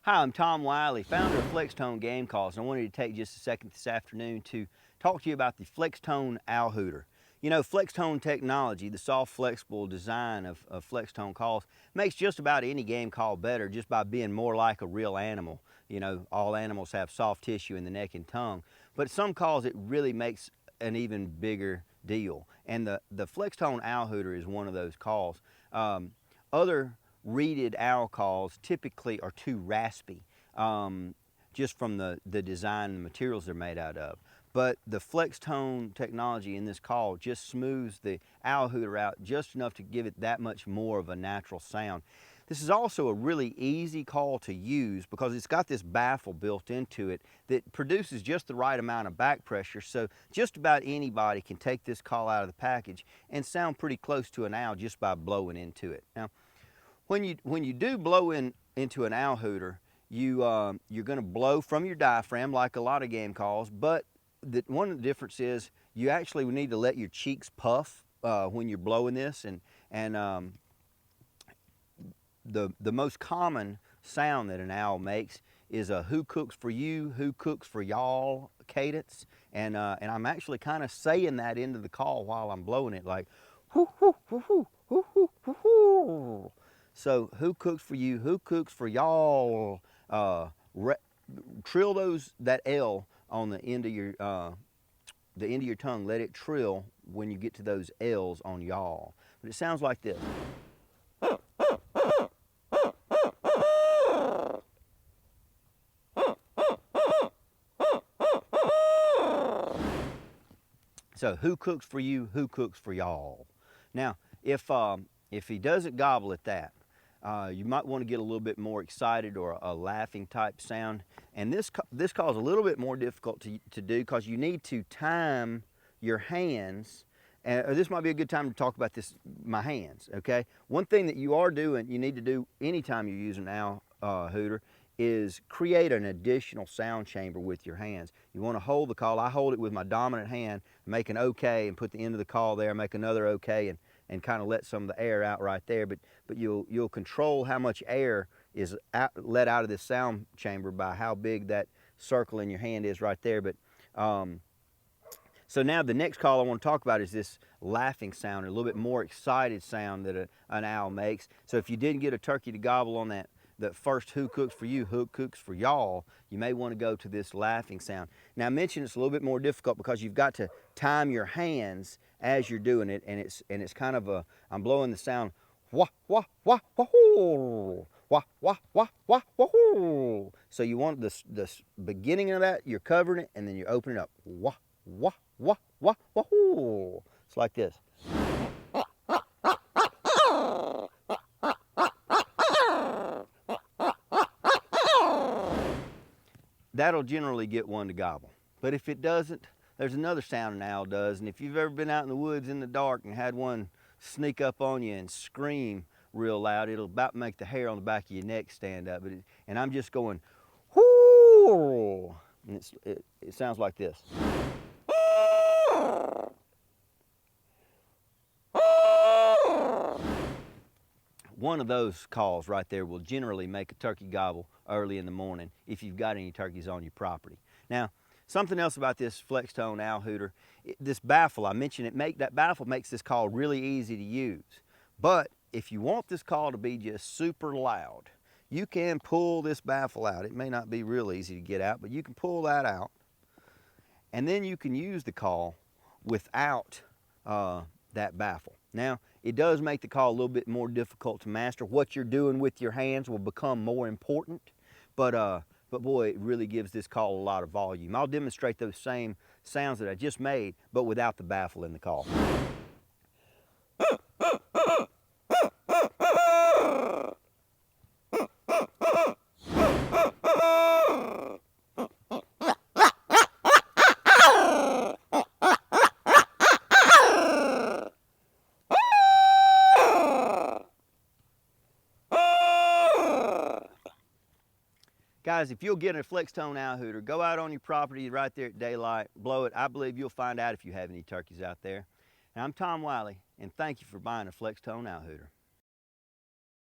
Hi, I'm Tom Wiley, founder of FlexTone Game Calls, and I wanted to take just a second this afternoon to talk to you about the FlexTone Owl Hooter. You know, FlexTone technology, the soft, flexible design of FlexTone calls, makes just about any game call better just by being more like a real animal. You know, all animals have soft tissue in the neck and tongue, but some calls it really makes an even bigger deal. And the FlexTone Owl Hooter is one of those calls. Other reeded owl calls typically are too raspy, just from the design and the materials they're made out of. But the flex tone technology in this call just smooths the owl hooter out just enough to give it that much more of a natural sound. This is also a really easy call to use because it's got this baffle built into it that produces just the right amount of back pressure, so just about anybody can take this call out of the package and sound pretty close to an owl just by blowing into it. Now, when you do blow into an owl hooter, you're going to blow from your diaphragm like a lot of game calls, but one of the difference is you actually need to let your cheeks puff when you're blowing this, and the most common sound that an owl makes is a "who cooks for you, who cooks for y'all" cadence, and I'm actually kind of saying that into the call while I'm blowing it, like "whoo whoo whoo whoo whoo whoo whoo whoo." So who cooks for you, who cooks for y'all. Trill that L on the end of your tongue. Let it trill when you get to those L's on y'all. But it sounds like this. So who cooks for you, who cooks for y'all. Now, if he doesn't gobble at that, you might want to get a little bit more excited or a laughing type sound. And this call is a little bit more difficult to do because you need to time your hands. This might be a good time to talk about my hands, okay? One thing that you are doing, you need to do anytime you use an owl hooter, is create an additional sound chamber with your hands. You want to hold the call. I hold it with my dominant hand, make an okay, and put the end of the call there, make another okay, and kind of let some of the air out right there. But you'll control how much air is let out of this sound chamber by how big that circle in your hand is right there. But so now the next call I want to talk about is this laughing sound, a little bit more excited sound that an owl makes. So if you didn't get a turkey to gobble on that first who cooks for you, who cooks for y'all, you may want to go to this laughing sound. Now I mentioned it's a little bit more difficult because you've got to time your hands as you're doing it, and it's kind of I'm blowing the sound wah wah wah wah wah wah wah wah wah wah. So you want the beginning of that, you're covering it, and then you open it up wah wah wah wah wah. It's like this. That'll generally get one to gobble. But if it doesn't, there's another sound an owl does, and if you've ever been out in the woods in the dark and had one sneak up on you and scream real loud, it'll about make the hair on the back of your neck stand up. And I'm just going, whoo, and it sounds like this. One of those calls right there will generally make a turkey gobble early in the morning if you've got any turkeys on your property. Now, something else about this FlexTone owl hooter, this baffle, I mentioned that baffle makes this call really easy to use. But if you want this call to be just super loud, you can pull this baffle out. It may not be real easy to get out, but you can pull that out. And then you can use the call without that baffle. Now, it does make the call a little bit more difficult to master. What you're doing with your hands will become more important, but boy, it really gives this call a lot of volume. I'll demonstrate those same sounds that I just made, but without the baffle in the call. Guys, if you'll get a FlexTone owl hooter, go out on your property right there at daylight, blow it. I believe you'll find out if you have any turkeys out there. And I'm Tom Wiley, and thank you for buying a FlexTone owl hooter.